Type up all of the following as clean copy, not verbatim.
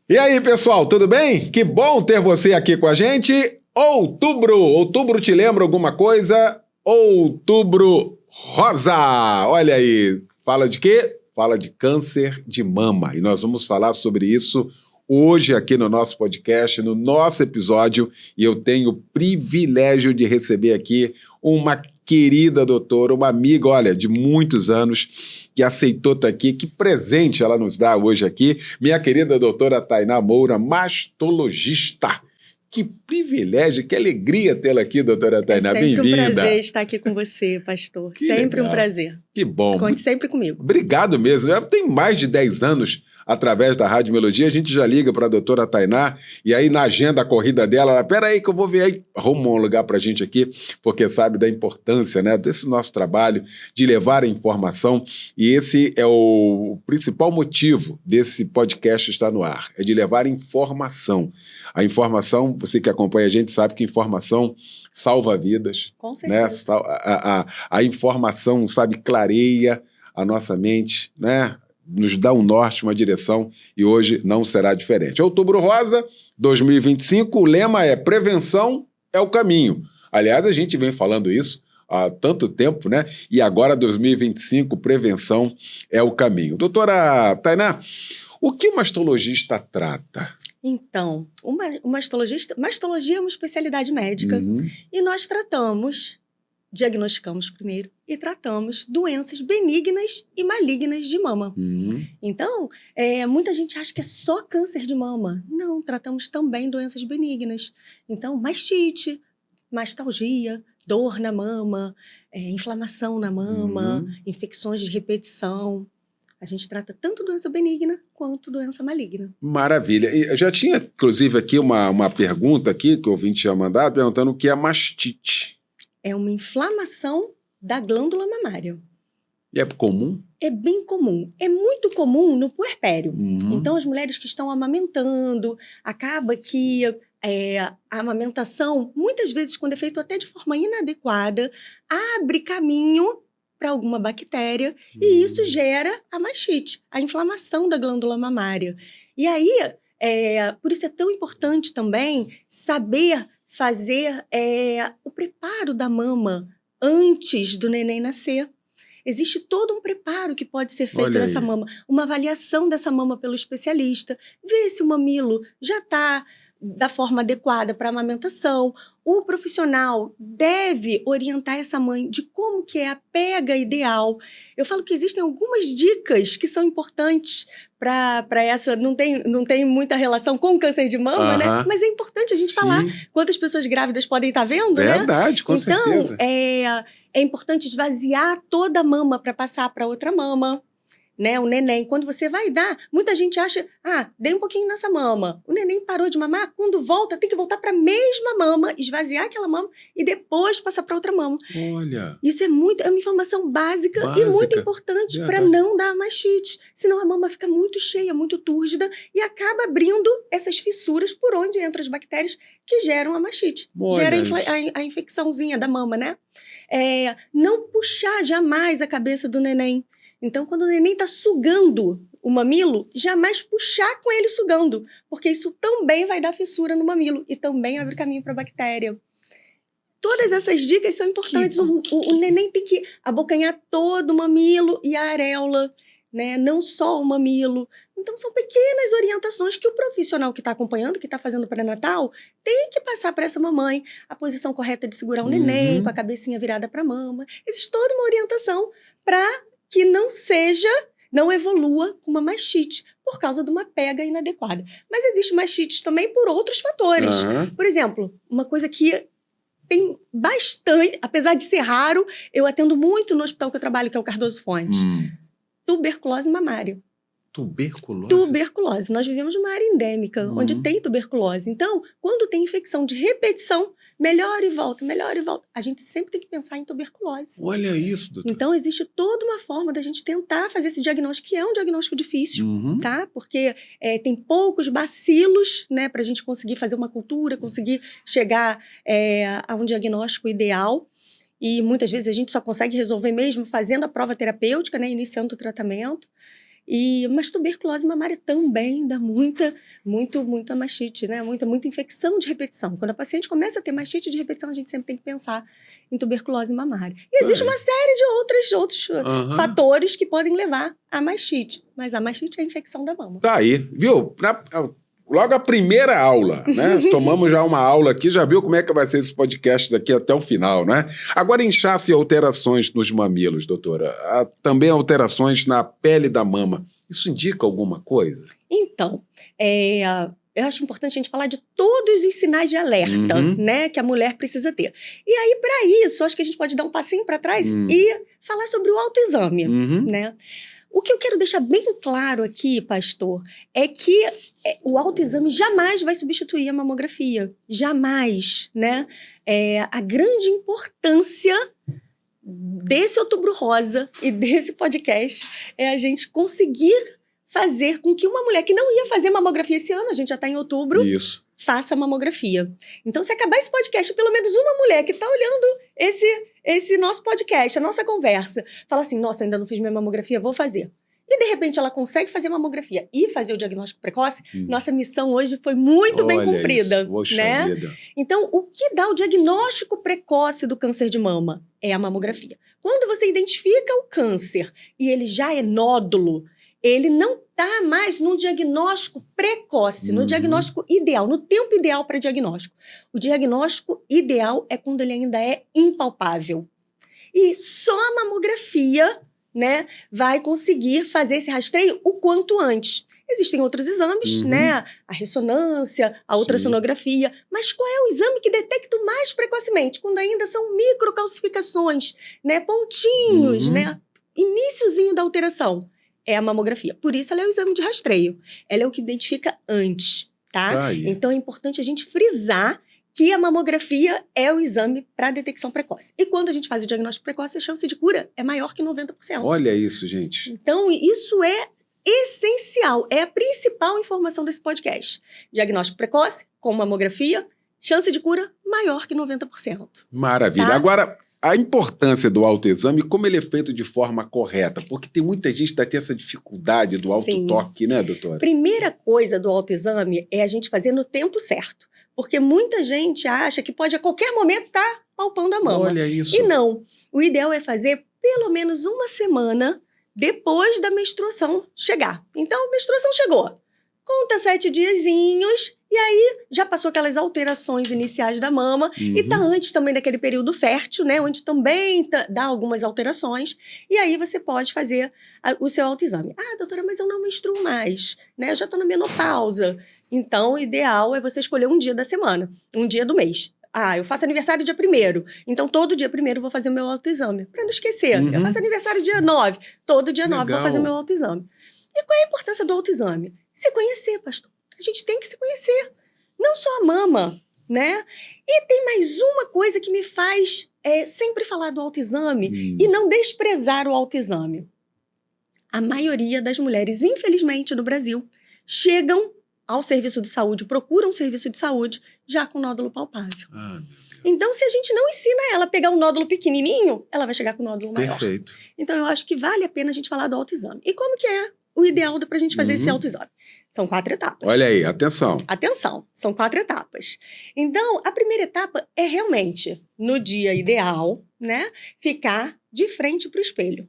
E aí, pessoal, tudo bem? Que bom ter você aqui com a gente. Outubro te lembra alguma coisa? Outubro Rosa! Olha aí, fala de quê? Fala de câncer de mama. E nós vamos falar sobre isso hoje aqui no nosso podcast, no nosso episódio. E eu tenho o privilégio de receber aqui uma querida doutora, uma amiga, olha, de muitos anos, que aceitou estar aqui. Que presente ela nos dá hoje aqui. Minha querida doutora Tainá Moura, mastologista. Que privilégio, que alegria tê-la aqui, doutora Tainá. Bem-vinda. É sempre um prazer estar aqui com você, pastor. Que sempre legal. Um prazer. Que bom. Conte sempre comigo. Obrigado mesmo. Tem mais de 10 anos, através da Rádio Melodia, a gente já liga para a doutora Tainá, e aí na agenda, a corrida dela, ela, peraí que eu vou ver aí, arruma um lugar para a gente aqui, porque sabe da importância, né, desse nosso trabalho, de levar a informação, e esse é o principal motivo desse podcast estar no ar, é de levar informação. A informação, você que acompanha a gente sabe que informação salva vidas. Com certeza. Né? A informação, sabe, clareia a nossa mente, né? Nos dá um norte, uma direção, e hoje não será diferente. Outubro Rosa, 2025, o lema é prevenção é o caminho. Aliás, a gente vem falando isso há tanto tempo, né? E agora, 2025, prevenção é o caminho. Doutora Tainá, o que o mastologista trata? Então, mastologia é uma especialidade médica, e nós diagnosticamos primeiro e tratamos doenças benignas e malignas de mama. Então, muita gente acha que é só câncer de mama. Não, tratamos também doenças benignas. Então, mastite, mastalgia, dor na mama, inflamação na mama, infecções de repetição. A gente trata tanto doença benigna quanto doença maligna. Maravilha. E eu já tinha, inclusive, aqui uma pergunta aqui que o ouvinte tinha mandado, perguntando o que é mastite. É uma inflamação da glândula mamária. E é comum? É bem comum. É muito comum no puerpério. Então, as mulheres que estão amamentando, acaba que a amamentação, muitas vezes, quando é feito até de forma inadequada, abre caminho para alguma bactéria, e isso gera a mastite, a inflamação da glândula mamária. E aí, por isso é tão importante também saber fazer o preparo da mama antes do neném nascer. Existe todo um preparo que pode ser feito dessa mama, uma avaliação dessa mama pelo especialista, ver se o mamilo já está da forma adequada para a amamentação. O profissional deve orientar essa mãe de como que é a pega ideal. Eu falo que existem algumas dicas que são importantes para essa... Não tem muita relação com o câncer de mama, né? Mas é importante a gente falar quantas pessoas grávidas podem estar vendo, né? Verdade, com certeza. Então, é importante esvaziar toda a mama para passar para outra mama. Né, o neném, quando você vai dar, muita gente acha, dei um pouquinho nessa mama, o neném parou de mamar, quando volta, tem que voltar para a mesma mama, esvaziar aquela mama e depois passar para outra mama. Olha! Isso é uma informação básica e muito importante para não dar mastite, senão a mama fica muito cheia, muito túrgida e acaba abrindo essas fissuras por onde entram as bactérias que geram a mastite, gera a infecçãozinha da mama, né? Não puxar jamais a cabeça do neném. Então, quando o neném está sugando o mamilo, jamais puxar com ele sugando, porque isso também vai dar fissura no mamilo e também abre caminho para a bactéria. Todas essas dicas são importantes. O neném tem que abocanhar todo o mamilo e a areola, né? Não só o mamilo. Então, são pequenas orientações que o profissional que está acompanhando, que está fazendo o pré-natal, tem que passar para essa mamãe. A posição correta de segurar o neném, com a cabecinha virada para a mama. Existe toda uma orientação para que não evolua com uma mastite por causa de uma pega inadequada. Mas existe mastites também por outros fatores. Por exemplo, uma coisa que tem bastante, apesar de ser raro, eu atendo muito no hospital que eu trabalho, que é o Cardoso Fonte. Tuberculose mamária. Tuberculose. Nós vivemos numa área endêmica, onde tem tuberculose. Então, quando tem infecção de repetição, melhora e volta. A gente sempre tem que pensar em tuberculose. Olha isso, doutor. Então, existe toda uma forma da gente tentar fazer esse diagnóstico, que é um diagnóstico difícil, tá? Porque tem poucos bacilos, né, para a gente conseguir fazer uma cultura, conseguir chegar a um diagnóstico ideal. E muitas vezes a gente só consegue resolver mesmo fazendo a prova terapêutica, né, iniciando o tratamento. Mas tuberculose mamária também dá muita mastite, né? Muita infecção de repetição. Quando a paciente começa a ter mastite de repetição, a gente sempre tem que pensar em tuberculose mamária. E existe uma série de outros fatores que podem levar à mastite. Mas a mastite é a infecção da mama. Tá aí, viu? Logo a primeira aula, né? Tomamos já uma aula aqui, já viu como é que vai ser esse podcast daqui até o final, né? Agora, inchaço e alterações nos mamilos, doutora. Também alterações na pele da mama. Isso indica alguma coisa? Então, eu acho importante a gente falar de todos os sinais de alerta, né, que a mulher precisa ter. E aí, para isso, acho que a gente pode dar um passinho para trás e falar sobre o autoexame, né? O que eu quero deixar bem claro aqui, pastor, é que o autoexame jamais vai substituir a mamografia. Jamais, né? A grande importância desse Outubro Rosa e desse podcast é a gente conseguir fazer com que uma mulher que não ia fazer mamografia esse ano, a gente já está em outubro, faça mamografia. Então, se acabar esse podcast, pelo menos uma mulher que está olhando esse nosso podcast, a nossa conversa, fala assim, nossa, eu ainda não fiz minha mamografia, vou fazer. E, de repente, ela consegue fazer mamografia e fazer o diagnóstico precoce, nossa missão hoje foi muito bem cumprida. Né? Então, o que dá o diagnóstico precoce do câncer de mama é a mamografia. Quando você identifica o câncer e ele já é nódulo, ele não está mais no diagnóstico precoce, no diagnóstico ideal, no tempo ideal para diagnóstico. O diagnóstico ideal é quando ele ainda é impalpável. E só a mamografia, né, vai conseguir fazer esse rastreio o quanto antes. Existem outros exames, né, a ressonância, a ultrassonografia, mas qual é o exame que detecta mais precocemente? Quando ainda são microcalcificações, né, pontinhos, né, iniciozinho da alteração. É a mamografia. Por isso, ela é o exame de rastreio. Ela é o que identifica antes, tá? Então, é importante a gente frisar que a mamografia é o exame para detecção precoce. E quando a gente faz o diagnóstico precoce, a chance de cura é maior que 90%. Olha isso, gente. Então, isso é essencial. É a principal informação desse podcast. Diagnóstico precoce, com mamografia, chance de cura maior que 90%. Maravilha. Tá? Agora, a importância do autoexame, como ele é feito de forma correta? Porque tem muita gente que tem essa dificuldade do autotoque, né, doutora? Primeira coisa do autoexame é a gente fazer no tempo certo. Porque muita gente acha que pode a qualquer momento estar palpando a mama. Olha isso. E não. O ideal é fazer pelo menos uma semana depois da menstruação chegar. Então, a menstruação chegou. Conta 7 diazinhos e aí já passou aquelas alterações iniciais da mama e tá antes também daquele período fértil, né, onde também dá algumas alterações e aí você pode fazer o seu autoexame. Ah, doutora, mas eu não menstruo mais, né, eu já tô na menopausa. Então, o ideal é você escolher um dia da semana, um dia do mês. Ah, eu faço aniversário dia 1º, então todo dia 1º eu vou fazer o meu autoexame, para não esquecer. Eu faço aniversário dia 9, todo dia 9 eu vou fazer o meu autoexame. E qual é a importância do autoexame? Se conhecer, pastor. A gente tem que se conhecer. Não só a mama, né? E tem mais uma coisa que me faz sempre falar do autoexame e não desprezar o autoexame. A maioria das mulheres, infelizmente, no Brasil, chegam ao serviço de saúde, procuram um serviço de saúde já com nódulo palpável. Então, se a gente não ensina ela a pegar um nódulo pequenininho, ela vai chegar com um nódulo maior. Perfeito. Então, eu acho que vale a pena a gente falar do autoexame. E como que é o ideal para a gente fazer esse autoexame? São 4 etapas. Olha aí, atenção. Atenção, são 4 etapas. Então, a primeira etapa é realmente, no dia ideal, né, ficar de frente para o espelho.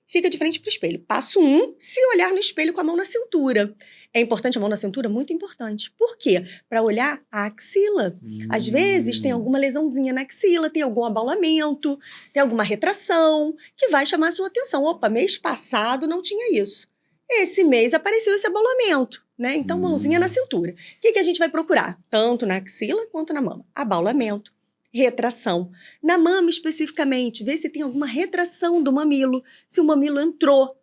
Fica de frente para o espelho. Passo 1, se olhar no espelho com a mão na cintura. É importante a mão na cintura? Muito importante. Por quê? Para olhar a axila. Às vezes tem alguma lesãozinha na axila, tem algum abaulamento, tem alguma retração, que vai chamar a sua atenção. Opa, mês passado não tinha isso. Esse mês apareceu esse abaulamento, né? Então, mãozinha na cintura. O que a gente vai procurar? Tanto na axila quanto na mama. Abaulamento, retração. Na mama, especificamente, ver se tem alguma retração do mamilo, se o mamilo entrou.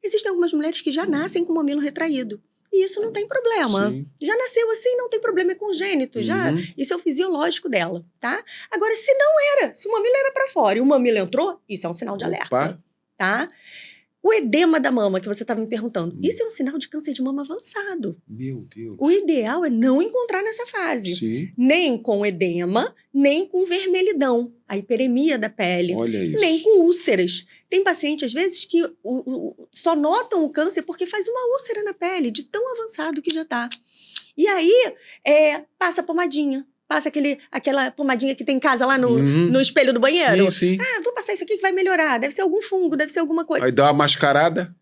Existem algumas mulheres que já nascem com o mamilo retraído. E isso não tem problema. Sim. Já nasceu assim, não tem problema, é congênito. Isso é o fisiológico dela, tá? Agora, se não era, se o mamilo era para fora e o mamilo entrou, isso é um sinal de alerta, tá? O edema da mama, que você estava me perguntando, isso é um sinal de câncer de mama avançado. Meu Deus. O ideal é não encontrar nessa fase. Sim. Nem com edema, nem com vermelhidão, a hiperemia da pele. Olha isso. Nem com úlceras. Tem paciente, às vezes, que só notam o câncer porque faz uma úlcera na pele, de tão avançado que já está. E aí, passa a pomadinha. Passa aquela pomadinha que tem em casa lá no espelho do banheiro. Sim, sim. Ah, vou passar isso aqui que vai melhorar. Deve ser algum fungo, deve ser alguma coisa. Aí dá uma mascarada.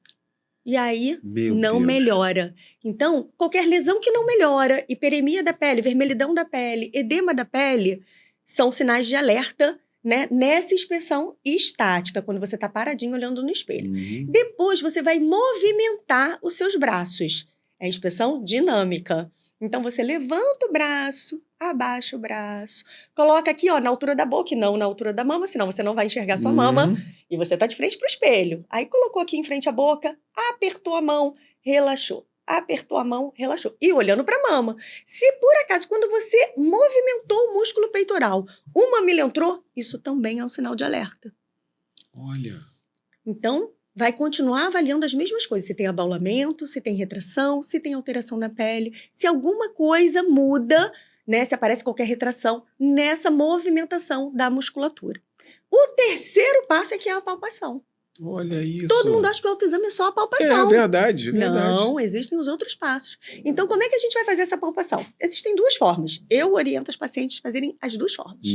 E aí, Meu não Deus. melhora. Então, qualquer lesão que não melhora, hiperemia da pele, vermelhidão da pele, edema da pele, são sinais de alerta, né? Nessa inspeção estática, quando você está paradinho olhando no espelho. Depois, você vai movimentar os seus braços. É a inspeção dinâmica. Então, você levanta o braço, abaixa o braço, coloca aqui, ó, na altura da boca e não na altura da mama, senão você não vai enxergar sua mama. E você tá de frente pro espelho. Aí, colocou aqui em frente à boca, apertou a mão, relaxou. Apertou a mão, relaxou. E olhando pra mama. Se, por acaso, quando você movimentou o músculo peitoral, o mamilo entrou, isso também é um sinal de alerta. Olha. Então, vai continuar avaliando as mesmas coisas. Se tem abaulamento, se tem retração, se tem alteração na pele, se alguma coisa muda, né? Se aparece qualquer retração nessa movimentação da musculatura. O terceiro passo é que é a palpação. Olha isso. Todo mundo acha que o autoexame é só a palpação. É verdade, é verdade. Não, existem os outros passos. Então, como é que a gente vai fazer essa palpação? Existem duas formas. Eu oriento as pacientes a fazerem as duas formas.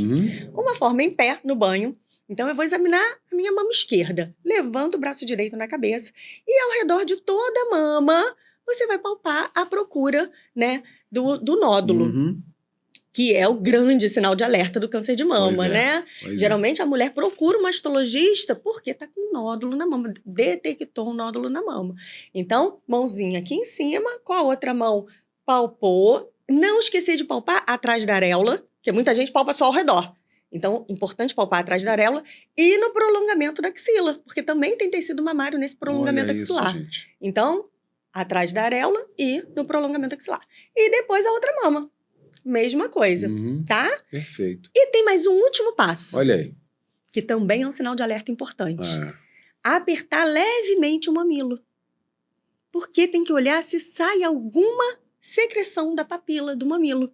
Uma forma em pé, no banho. Então, eu vou examinar a minha mama esquerda. Levanto o braço direito na cabeça. E ao redor de toda a mama, você vai palpar à procura, né, do nódulo. Que é o grande sinal de alerta do câncer de mama, né? Geralmente, a mulher procura um mastologista porque está com um nódulo na mama. Detectou um nódulo na mama. Então, mãozinha aqui em cima, com a outra mão palpou. Não esquecer de palpar atrás da areola, porque muita gente palpa só ao redor. Então, importante palpar atrás da areola e no prolongamento da axila, porque também tem tecido mamário nesse prolongamento axilar. Gente. Então, atrás da areola e no prolongamento axilar. E depois a outra mama. Mesma coisa, tá? Perfeito. E tem mais um último passo. Olha aí. Que também é um sinal de alerta importante. Apertar levemente o mamilo. Porque tem que olhar se sai alguma secreção da papila do mamilo.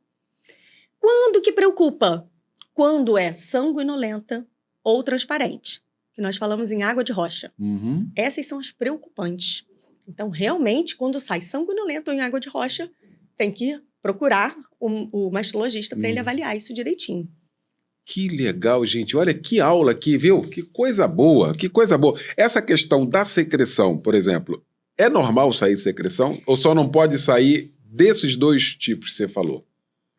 Quando que preocupa? Quando é sanguinolenta ou transparente, que nós falamos em água de rocha. Essas são as preocupantes. Então, realmente, quando sai sanguinolenta ou em água de rocha, tem que procurar o mastologista para ele avaliar isso direitinho. Que legal, gente. Olha que aula aqui, viu? Que coisa boa, que coisa boa. Essa questão da secreção, por exemplo, é normal sair secreção? Ou só não pode sair desses dois tipos que você falou?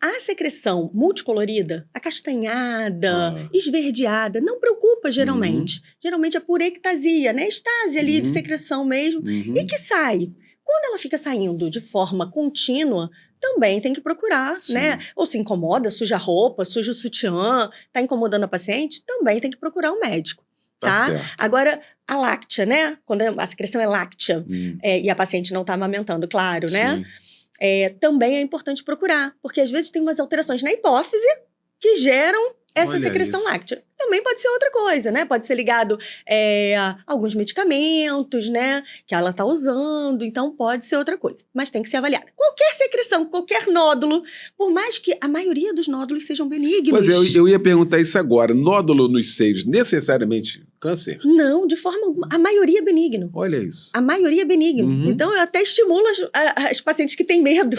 A secreção multicolorida, acastanhada, esverdeada, não preocupa geralmente. Geralmente é por ectasia, né? Estase ali de secreção mesmo. E que sai. Quando ela fica saindo de forma contínua, também tem que procurar, né? Ou se incomoda, suja a roupa, suja o sutiã, tá incomodando a paciente, também tem que procurar um médico, tá? Agora, a láctea, né? Quando a secreção é láctea e a paciente não tá amamentando, claro, né? Também é importante procurar, porque às vezes tem umas alterações na hipófise que geram essa secreção láctea. Também pode ser outra coisa, né? Pode ser ligado a alguns medicamentos, né? Que ela tá usando, então pode ser outra coisa. Mas tem que ser avaliada. Qualquer secreção, qualquer nódulo, por mais que a maioria dos nódulos sejam benignos. Pois é, eu ia perguntar isso agora. Nódulo nos seios, necessariamente câncer? Não, de forma alguma. A maioria é benigno. Olha isso. A maioria é benigno. Então, eu até estimulo as pacientes que têm medo,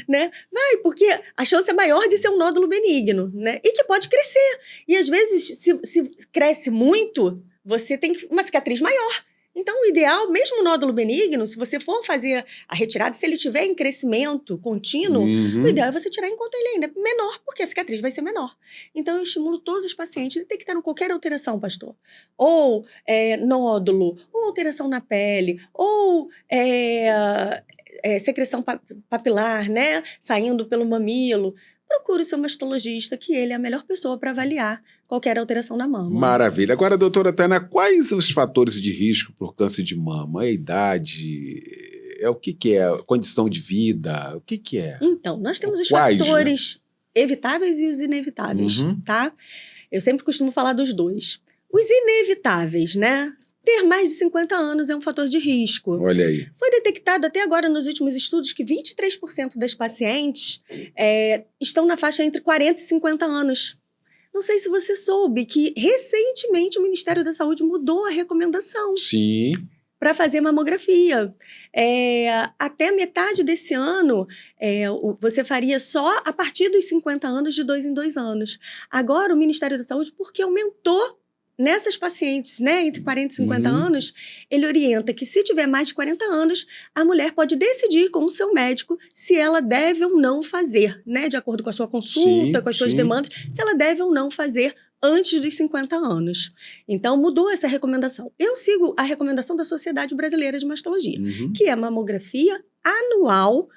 né? Vai, porque a chance é maior de ser um nódulo benigno, né? E que pode crescer. E às vezes, se cresce muito, você tem uma cicatriz maior. Então, o ideal, mesmo o nódulo benigno, se você for fazer a retirada, se ele estiver em crescimento contínuo, o ideal é você tirar enquanto ele ainda é menor, porque a cicatriz vai ser menor. Então, eu estimulo todos os pacientes a detectarem qualquer alteração, pastor. Ou nódulo, ou alteração na pele, ou secreção papilar, né? Saindo pelo mamilo. Procure o seu mastologista, que ele é a melhor pessoa para avaliar qualquer alteração na mama. Maravilha. Agora, doutora Tânia, quais os fatores de risco por câncer de mama? A idade? O que é? A condição de vida? O que é? Então, nós temos os fatores evitáveis e os inevitáveis, tá? Eu sempre costumo falar dos dois. Os inevitáveis, né? Ter mais de 50 anos é um fator de risco. Olha aí. Foi detectado até agora nos últimos estudos que 23% das pacientes estão na faixa entre 40 e 50 anos. Não sei se você soube que recentemente o Ministério da Saúde mudou a recomendação. Sim. Para fazer mamografia. Até metade desse ano, você faria só a partir dos 50 anos, de 2 em 2 anos. Agora, o Ministério da Saúde, porque aumentou nessas pacientes, né, entre 40 e 50 anos, ele orienta que se tiver mais de 40 anos, a mulher pode decidir com o seu médico se ela deve ou não fazer, né, de acordo com a sua consulta, com as suas demandas, se ela deve ou não fazer antes dos 50 anos. Então, mudou essa recomendação. Eu sigo a recomendação da Sociedade Brasileira de Mastologia, que é mamografia anual,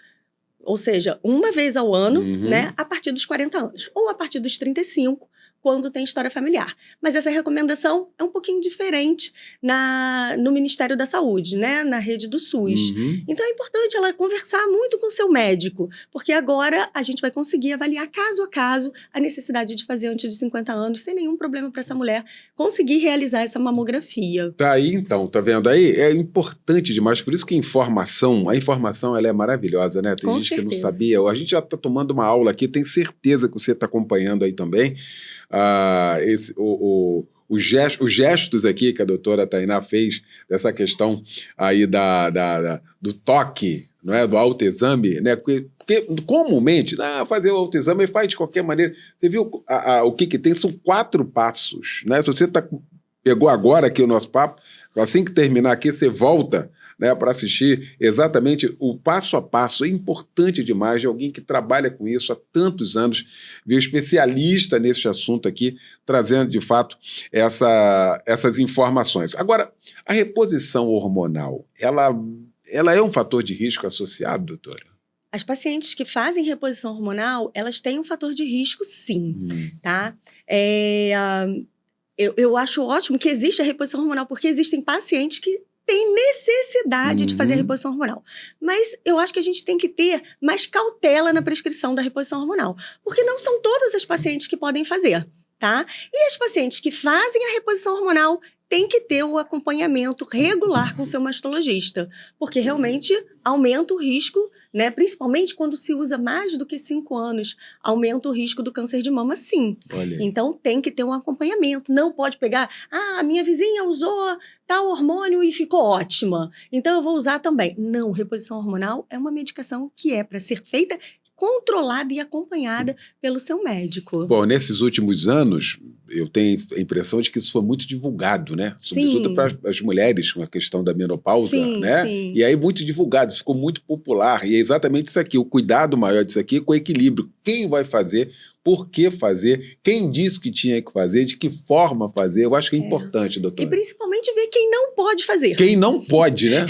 ou seja, uma vez ao ano, né, a partir dos 40 anos, ou a partir dos 35, quando tem história familiar. Mas essa recomendação é um pouquinho diferente no Ministério da Saúde, né? Na rede do SUS. Então é importante ela conversar muito com o seu médico, porque agora a gente vai conseguir avaliar caso a caso a necessidade de fazer antes de 50 anos, sem nenhum problema para essa mulher conseguir realizar essa mamografia. Tá aí então, tá vendo aí? É importante demais, por isso que a informação ela é maravilhosa, né? Tem gente que não sabia, a gente já tá tomando uma aula aqui, tenho certeza que você tá acompanhando aí também. Os gestos aqui que a doutora Tainá fez dessa questão aí do toque, não é? Do autoexame, né? Porque comumente, fazer o autoexame faz de qualquer maneira. Você viu o que tem? São 4 passos, né? Se você pegou agora aqui o nosso papo, assim que terminar aqui, você volta, né, para assistir exatamente o passo a passo. É importante demais de alguém que trabalha com isso há tantos anos, viu, especialista nesse assunto aqui, trazendo de fato essas informações. Agora, a reposição hormonal, ela é um fator de risco associado, doutora? As pacientes que fazem reposição hormonal, elas têm um fator de risco, sim, tá? Eu acho ótimo que existe a reposição hormonal, porque existem pacientes que tem necessidade de fazer a reposição hormonal. Mas eu acho que a gente tem que ter mais cautela na prescrição da reposição hormonal. Porque não são todas as pacientes que podem fazer, tá? E as pacientes que fazem a reposição hormonal têm que ter o acompanhamento regular com seu mastologista. Porque realmente aumenta o risco, né? Principalmente quando se usa mais do que 5 anos, aumenta o risco do câncer de mama, sim. Então, tem que ter um acompanhamento. Não pode pegar, a minha vizinha usou tal hormônio e ficou ótima, então eu vou usar também. Não, reposição hormonal é uma medicação que é para ser feita, controlada e acompanhada pelo seu médico. Bom, nesses últimos anos, eu tenho a impressão de que isso foi muito divulgado, né? Sobretudo para as mulheres, com a questão da menopausa, né? Sim. E aí muito divulgado, ficou muito popular. E é exatamente isso aqui, o cuidado maior disso aqui com o equilíbrio. Quem vai fazer, por que fazer, quem disse que tinha que fazer, de que forma fazer. Eu acho que é importante, doutora. E principalmente ver quem não pode fazer. Quem não pode, né?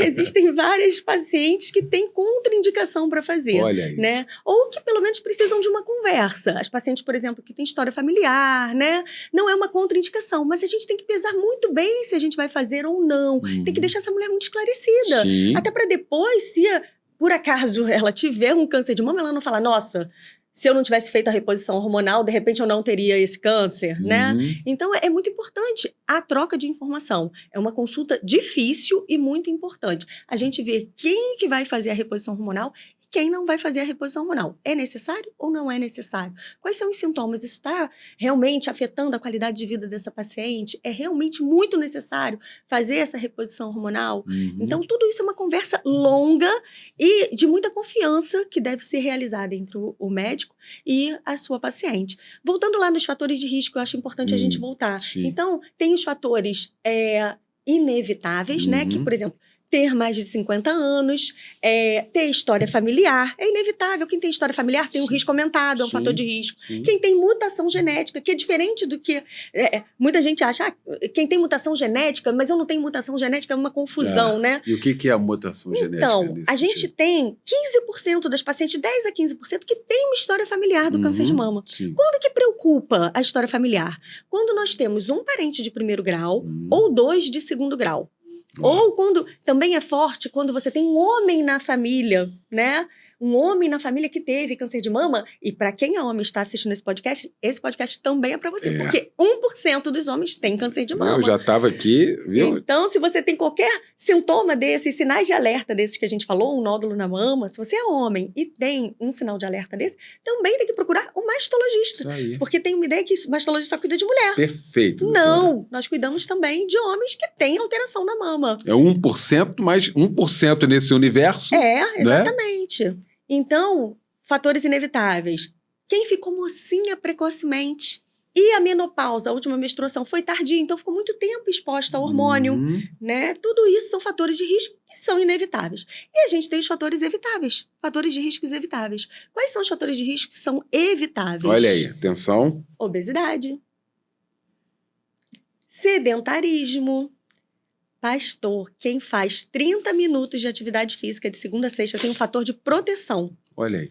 Existem várias pacientes que têm contraindicação para fazer. Olha isso. Né? Ou que pelo menos precisam de uma conversa. As pacientes, por exemplo, que têm história familiar, né? Não é uma contraindicação, mas a gente tem que pesar muito bem se a gente vai fazer ou não. Tem que deixar essa mulher muito esclarecida. Sim. Até para depois, se por acaso ela tiver um câncer de mama, ela não fala, nossa, se eu não tivesse feito a reposição hormonal, de repente eu não teria esse câncer, né? Então, é muito importante a troca de informação. É uma consulta difícil e muito importante. A gente vê quem que vai fazer a reposição hormonal e quem não vai fazer a reposição hormonal. É necessário ou não é necessário? Quais são os sintomas? Isso está realmente afetando a qualidade de vida dessa paciente? É realmente muito necessário fazer essa reposição hormonal? Então, tudo isso é uma conversa longa e de muita confiança que deve ser realizada entre o médico e a sua paciente. Voltando lá nos fatores de risco, eu acho importante a gente voltar. Então, tem os fatores inevitáveis, né? Que, por exemplo, ter mais de 50 anos, ter história familiar. É inevitável. Quem tem história familiar tem um risco aumentado, é um fator de risco. Quem tem mutação genética, que é diferente do que... muita gente acha, quem tem mutação genética, mas eu não tenho mutação genética, é uma confusão, né? E o que é a mutação genética? Então, a gente tem 15% das pacientes, 10 a 15%, que tem uma história familiar do câncer de mama. Quando que preocupa a história familiar? Quando nós temos um parente de 1º grau ou 2 de 2º grau. Ou quando, também é forte, quando você tem um homem na família, né? um homem na família que teve câncer de mama, e para quem é homem e está assistindo esse podcast também é para você, porque 1% dos homens têm câncer de mama. Eu já estava aqui, viu? Então, se você tem qualquer sintoma desses, sinais de alerta desses que a gente falou, um nódulo na mama, se você é homem e tem um sinal de alerta desse, também tem que procurar um mastologista. Isso aí. Porque tem uma ideia que o mastologista só cuida de mulher. Perfeito. Doutora. Não, nós cuidamos também de homens que têm alteração na mama. É 1%, mas 1% nesse universo. Exatamente. Né? Então, fatores inevitáveis. Quem ficou mocinha precocemente e a menopausa, a última menstruação, foi tardia, então ficou muito tempo exposta ao hormônio, né? Tudo isso são fatores de risco que são inevitáveis. E a gente tem os fatores evitáveis, fatores de riscos evitáveis. Quais são os fatores de risco que são evitáveis? Olha aí, atenção. Obesidade. Sedentarismo. Pastor, quem faz 30 minutos de atividade física de segunda a sexta tem um fator de proteção. Olha aí.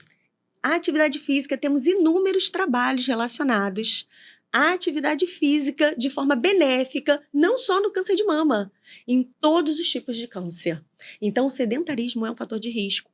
A atividade física, temos inúmeros trabalhos relacionados à atividade física de forma benéfica, não só no câncer de mama, em todos os tipos de câncer. Então, o sedentarismo é um fator de risco,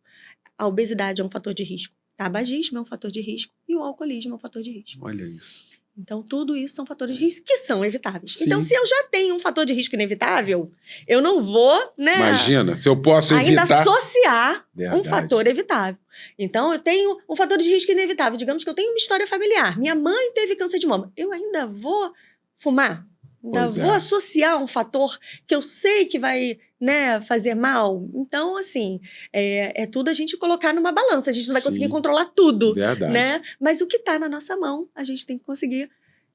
a obesidade é um fator de risco, tabagismo é um fator de risco e o alcoolismo é um fator de risco. Olha isso. Então, tudo isso são fatores de risco que são evitáveis. Sim. Então, se eu já tenho um fator de risco inevitável, eu não vou, né? Imagina, se eu posso ainda evitar... associar Verdade. um fator evitável. Então, eu tenho um fator de risco inevitável. Digamos que eu tenho uma história familiar. Minha mãe teve câncer de mama. Eu ainda vou fumar? Ainda vou associar um fator que eu sei que vai, né, fazer mal? Então, assim, é tudo a gente colocar numa balança. A gente não vai conseguir controlar tudo. Verdade. Né? Mas o que está na nossa mão, a gente tem que conseguir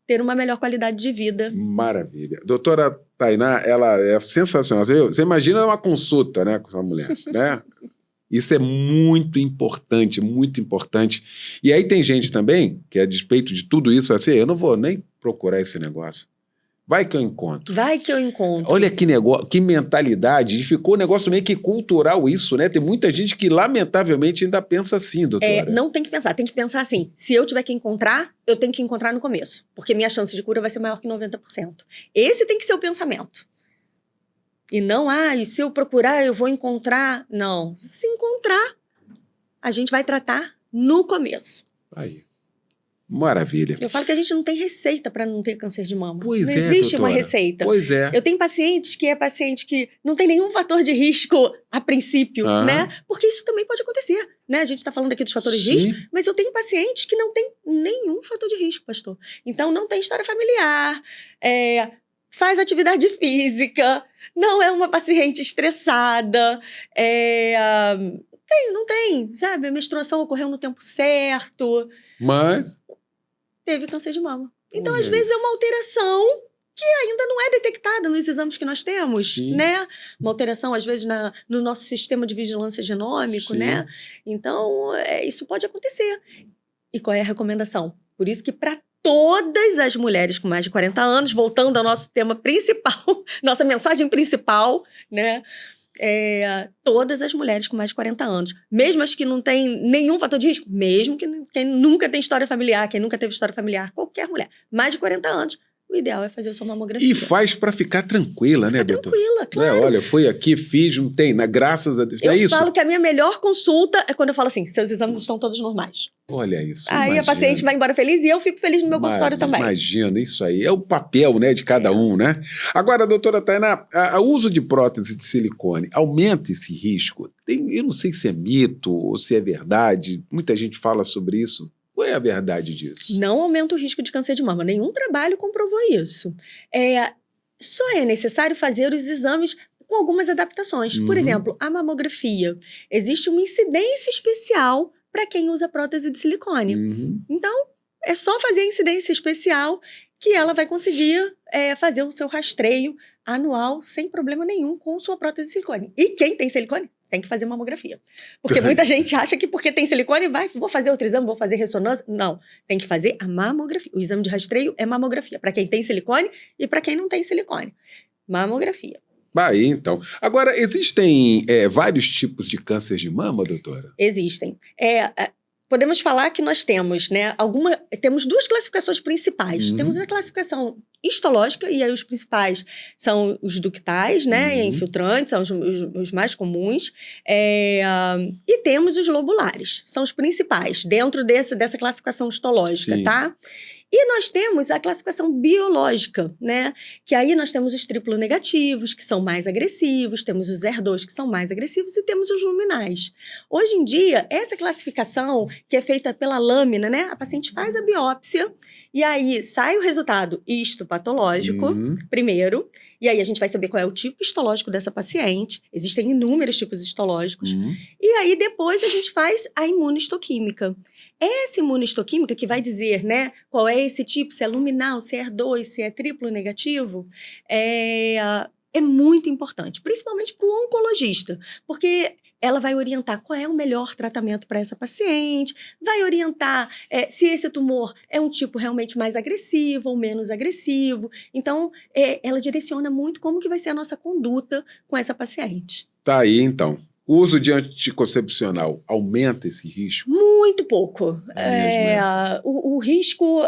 ter uma melhor qualidade de vida. Maravilha. Doutora Tainá, ela é sensacional. Você imagina uma consulta, né, com essa mulher, né? Isso é muito importante, muito importante. E aí tem gente também que, a despeito de tudo isso, assim, eu não vou nem procurar esse negócio. Vai que eu encontro. Vai que eu encontro. Olha que negócio, que mentalidade. Ficou um negócio meio que cultural isso, né? Tem muita gente que, lamentavelmente, ainda pensa assim, doutora. Não tem que pensar. Tem que pensar assim, se eu tiver que encontrar, eu tenho que encontrar no começo. Porque minha chance de cura vai ser maior que 90%. Esse tem que ser o pensamento. E não, e se eu procurar, eu vou encontrar. Não. Se encontrar, a gente vai tratar no começo. Aí. Maravilha. Eu falo que a gente não tem receita para não ter câncer de mama. Pois não é, existe doutora. Uma receita. Pois é. Eu tenho paciente que não tem nenhum fator de risco a princípio, né? Porque isso também pode acontecer, né? A gente está falando aqui dos fatores de risco, mas eu tenho pacientes que não tem nenhum fator de risco, pastor. Então, não tem história familiar, faz atividade física, não é uma paciente estressada, não tem, sabe? A menstruação ocorreu no tempo certo. Mas... teve câncer de mama. Então, às vezes, é uma alteração que ainda não é detectada nos exames que nós temos, né? Uma alteração, às vezes, no nosso sistema de vigilância genômico, né? Então, isso pode acontecer. E qual é a recomendação? Por isso que, para todas as mulheres com mais de 40 anos, voltando ao nosso tema principal, nossa mensagem principal, né? Todas as mulheres com mais de 40 anos, mesmo as que não têm nenhum fator de risco, mesmo quem nunca tem história familiar, quem nunca teve história familiar, qualquer mulher, mais de 40 anos, o ideal é fazer a sua mamografia. E faz para ficar tranquila, né, doutor? Tranquila, claro. Olha, eu fui aqui, fiz, não tem, graças a Deus. Eu falo que a minha melhor consulta é quando eu falo assim, seus exames estão todos normais. Olha isso. Aí imagina. A paciente vai embora feliz e eu fico feliz no meu consultório também. Imagina, isso aí. É o papel, né, de cada um, né? Agora, doutora Tainá, o uso de prótese de silicone aumenta esse risco? Eu não sei se é mito ou se é verdade. Muita gente fala sobre isso. Qual é a verdade disso? Não aumenta o risco de câncer de mama. Nenhum trabalho comprovou isso. Só é necessário fazer os exames com algumas adaptações. Por exemplo, a mamografia. Existe uma incidência especial para quem usa prótese de silicone. Então, é só fazer a incidência especial que ela vai conseguir fazer o seu rastreio anual sem problema nenhum com sua prótese de silicone. E quem tem silicone tem que fazer mamografia. Porque muita gente acha que porque tem silicone, vou fazer outro exame, vou fazer ressonância. Não, tem que fazer a mamografia. O exame de rastreio é mamografia, para quem tem silicone e para quem não tem silicone. Mamografia. Aí, então. Agora, existem vários tipos de câncer de mama, doutora? Existem. Podemos falar que nós temos, né, temos duas classificações principais. Temos a classificação histológica, e aí os principais são os ductais, né, infiltrantes, são os mais comuns, e temos os lobulares, são os principais, dentro dessa classificação histológica, Sim. tá? E nós temos a classificação biológica, né? Que aí nós temos os triplo negativos, que são mais agressivos, temos os HER2, que são mais agressivos, e temos os luminais. Hoje em dia, essa classificação, que é feita pela lâmina, né? A paciente faz a biópsia, e aí sai o resultado histopatológico, primeiro, e aí a gente vai saber qual é o tipo histológico dessa paciente. Existem inúmeros tipos histológicos. E aí, depois, a gente faz a imunistoquímica. Essa imunistoquímica que vai dizer, né, qual é esse tipo, se é luminal, se é HER2, se é triplo negativo, é muito importante, principalmente para o oncologista, porque ela vai orientar qual é o melhor tratamento para essa paciente, vai orientar se esse tumor é um tipo realmente mais agressivo ou menos agressivo. Então, ela direciona muito como que vai ser a nossa conduta com essa paciente. Tá aí, então. O uso de anticoncepcional aumenta esse risco? Muito pouco. O risco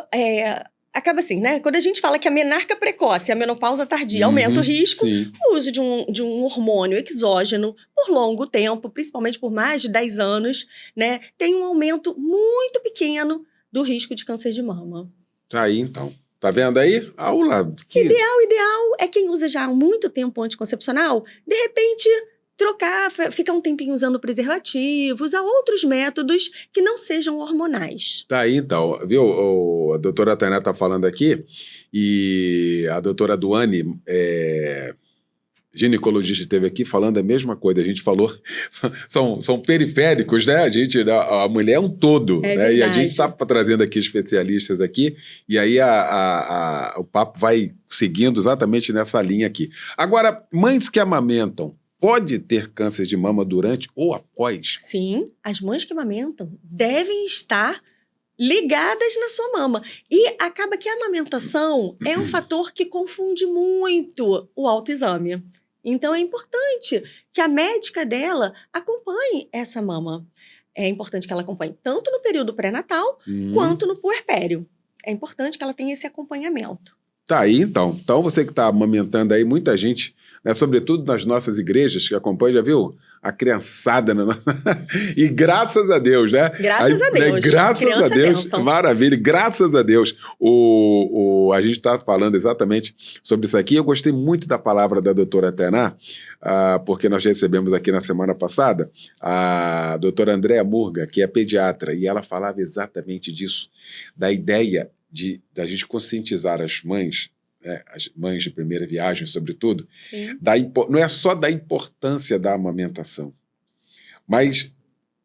acaba assim, né? Quando a gente fala que a menarca precoce, a menopausa tardia aumenta o risco, sim. O uso de um hormônio exógeno por longo tempo, principalmente por mais de 10 anos, né? Tem um aumento muito pequeno do risco de câncer de mama. Tá aí, então. Tá vendo aí? Aula. Ideal é quem usa já há muito tempo anticoncepcional, de repente trocar, ficar um tempinho usando preservativo, usar outros métodos que não sejam hormonais. Tá aí, então, viu? A doutora Tainá está falando aqui, e a doutora Duane, ginecologista, esteve aqui falando a mesma coisa. A gente falou, são periféricos, né? A mulher é um todo, né? E a gente está trazendo aqui especialistas aqui, e aí o papo vai seguindo exatamente nessa linha aqui. Agora, mães que amamentam, pode ter câncer de mama durante ou após? Sim, as mães que amamentam devem estar ligadas na sua mama. E acaba que a amamentação é um fator que confunde muito o autoexame. Então, é importante que a médica dela acompanhe essa mama. É importante que ela acompanhe tanto no período pré-natal quanto no puerpério. É importante que ela tenha esse acompanhamento. Tá aí, então. Então, você que está amamentando aí, muita gente, né, sobretudo nas nossas igrejas que acompanham, já viu? A criançada na nossa... E graças a Deus, né? Graças a Deus. Né? Graças Criança a Deus. Bênção. Maravilha. Graças a Deus. A gente está falando exatamente sobre isso aqui. Eu gostei muito da palavra da doutora Tainá, porque nós recebemos aqui na semana passada a doutora Andréa Murga, que é pediatra, e ela falava exatamente disso, da ideia da gente conscientizar as mães, né, as mães de primeira viagem, sobretudo, não é só da importância da amamentação, mas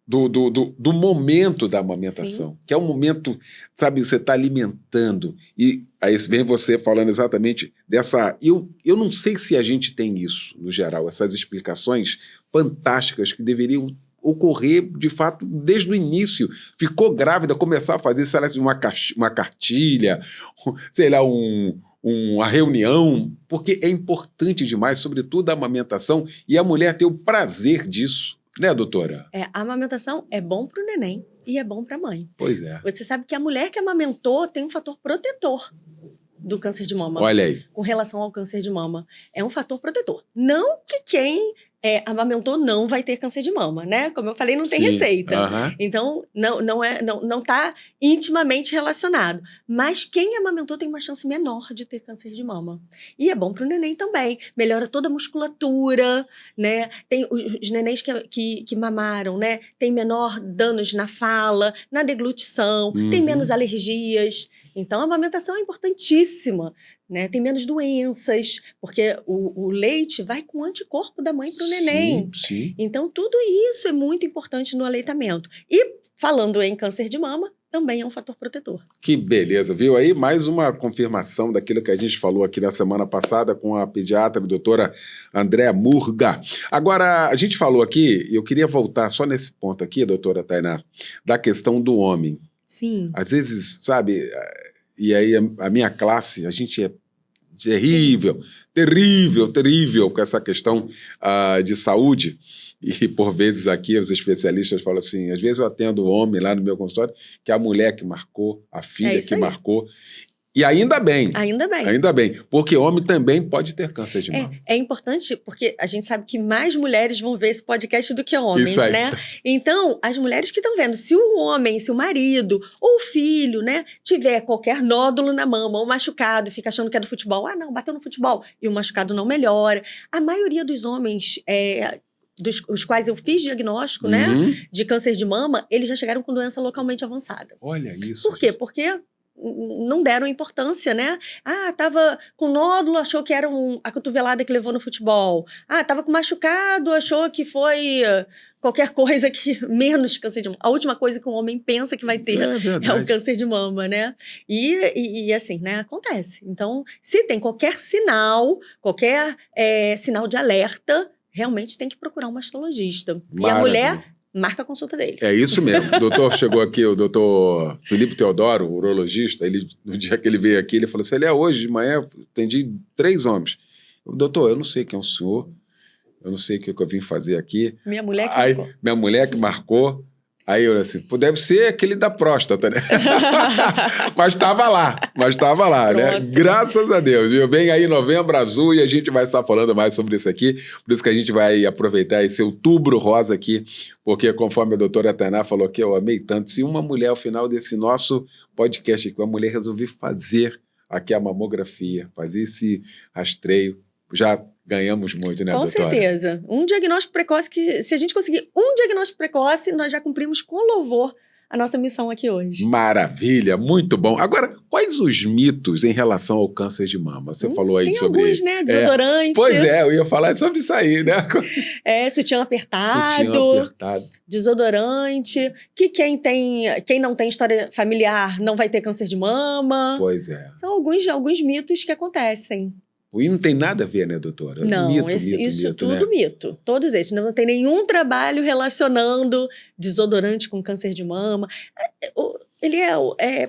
do momento da amamentação, que é um momento, sabe, você está alimentando, e aí vem você falando exatamente dessa... Eu não sei se a gente tem isso, no geral, essas explicações fantásticas que deveriam ocorrer, de fato, desde o início. Ficou grávida, começar a fazer, sei lá, uma cartilha, sei lá, uma reunião, porque é importante demais, sobretudo a amamentação, e a mulher ter o prazer disso, né, doutora? A amamentação é bom para o neném e é bom para a mãe. Pois é. Você sabe que a mulher que amamentou tem um fator protetor do câncer de mama. Olha aí. Com relação ao câncer de mama. É um fator protetor. Não que quem amamentou não vai ter câncer de mama, né? Como eu falei, não tem receita. Então, não está intimamente relacionado. Mas quem amamentou tem uma chance menor de ter câncer de mama. E é bom para o neném também. Melhora toda a musculatura, né? Tem os nenéns que mamaram, né? Tem menor danos na fala, na deglutição, tem menos alergias. Então, a amamentação é importantíssima, né? Tem menos doenças, porque o leite vai com o anticorpo da mãe para o neném. Sim. Então, tudo isso é muito importante no aleitamento. E, falando em câncer de mama, também é um fator protetor. Que beleza, viu? Aí mais uma confirmação daquilo que a gente falou aqui na semana passada com a pediatra, a doutora Andréa Murga. Agora, a gente falou aqui, e eu queria voltar só nesse ponto aqui, doutora Tainá, da questão do homem. Sim. Às vezes, sabe, e aí a minha classe, a gente é terrível com essa questão de saúde. E, por vezes, aqui os especialistas falam assim, às vezes eu atendo o homem lá no meu consultório, que é a mulher que marcou, a filha que marcou. E ainda bem. Ainda bem. Ainda bem. Porque homem também pode ter câncer de mama. É importante porque a gente sabe que mais mulheres vão ver esse podcast do que homens, Isso aí. né? Então, as mulheres que estão vendo, se o homem, se o marido ou o filho, né, tiver qualquer nódulo na mama ou machucado, fica achando que é do futebol, não, bateu no futebol, e o machucado não melhora. A maioria dos homens... os quais eu fiz diagnóstico, né, de câncer de mama, eles já chegaram com doença localmente avançada. Olha isso. Por quê? Porque não deram importância, né? Tava com nódulo, achou que era a cotovelada que levou no futebol. Tava com machucado, achou que foi qualquer coisa que menos câncer de mama. A última coisa que um homem pensa que vai ter é o câncer de mama, né? E assim, né? Acontece. Então, se tem qualquer sinal de alerta, realmente tem que procurar um mastologista. Maravilha. E a mulher marca a consulta dele. É isso mesmo. O doutor chegou aqui, o doutor Felipe Teodoro, urologista, no dia que ele veio aqui, ele falou assim, hoje de manhã, atendi 3 homens. Doutor, eu não sei quem é o senhor, eu não sei o que eu vim fazer aqui. Minha mulher que marcou. marcou. Minha mulher que marcou. Aí eu assim, deve ser aquele da próstata, né? Mas estava lá, né? Graças a Deus, viu? Vem aí Novembro Azul e a gente vai estar falando mais sobre isso aqui, por isso que a gente vai aproveitar esse Outubro Rosa aqui, porque conforme a doutora Tainá falou aqui, eu amei tanto, se uma mulher ao final desse nosso podcast aqui, uma mulher resolver fazer aqui a mamografia, fazer esse rastreio, já ganhamos muito, né, com doutora? Com certeza. Um diagnóstico precoce se a gente conseguir um diagnóstico precoce, nós já cumprimos com louvor a nossa missão aqui hoje. Maravilha, muito bom. Agora, quais os mitos em relação ao câncer de mama? Você falou aí sobre... Tem alguns, né? Desodorante. Pois eu ia falar sobre isso aí, né? Sutiã apertado. Desodorante. Que quem não tem história familiar não vai ter câncer de mama. Pois é. São alguns mitos que acontecem. E não tem nada a ver, né, doutora? Não, isso tudo mito. Todos esses. Não tem nenhum trabalho relacionando desodorante com câncer de mama.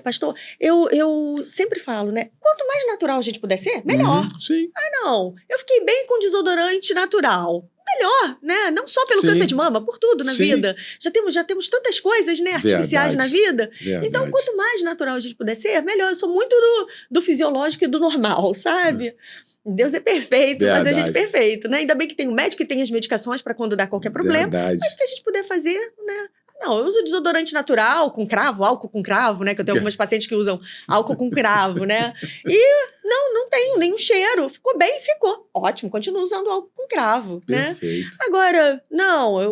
Pastor, eu sempre falo, né? Quanto mais natural a gente puder ser, melhor. Sim. Não. Eu fiquei bem com desodorante natural. Melhor, né? Não só pelo câncer de mama, por tudo na vida. Já temos tantas coisas, né, artificiais na vida. Verdade. Então, quanto mais natural a gente puder ser, melhor. Eu sou muito do fisiológico e do normal, sabe? Deus é perfeito, mas a gente é perfeito, né? Ainda bem que tem o médico e tem as medicações para quando dá qualquer problema. Verdade. Mas o que a gente puder fazer, né? Não, eu uso desodorante natural, com cravo, álcool com cravo, né? Que eu tenho algumas pacientes que usam álcool com cravo, né? E não tenho nenhum cheiro. Ficou bem? Ficou. Ótimo, continuo usando álcool com cravo, Perfeito. né? Agora, não,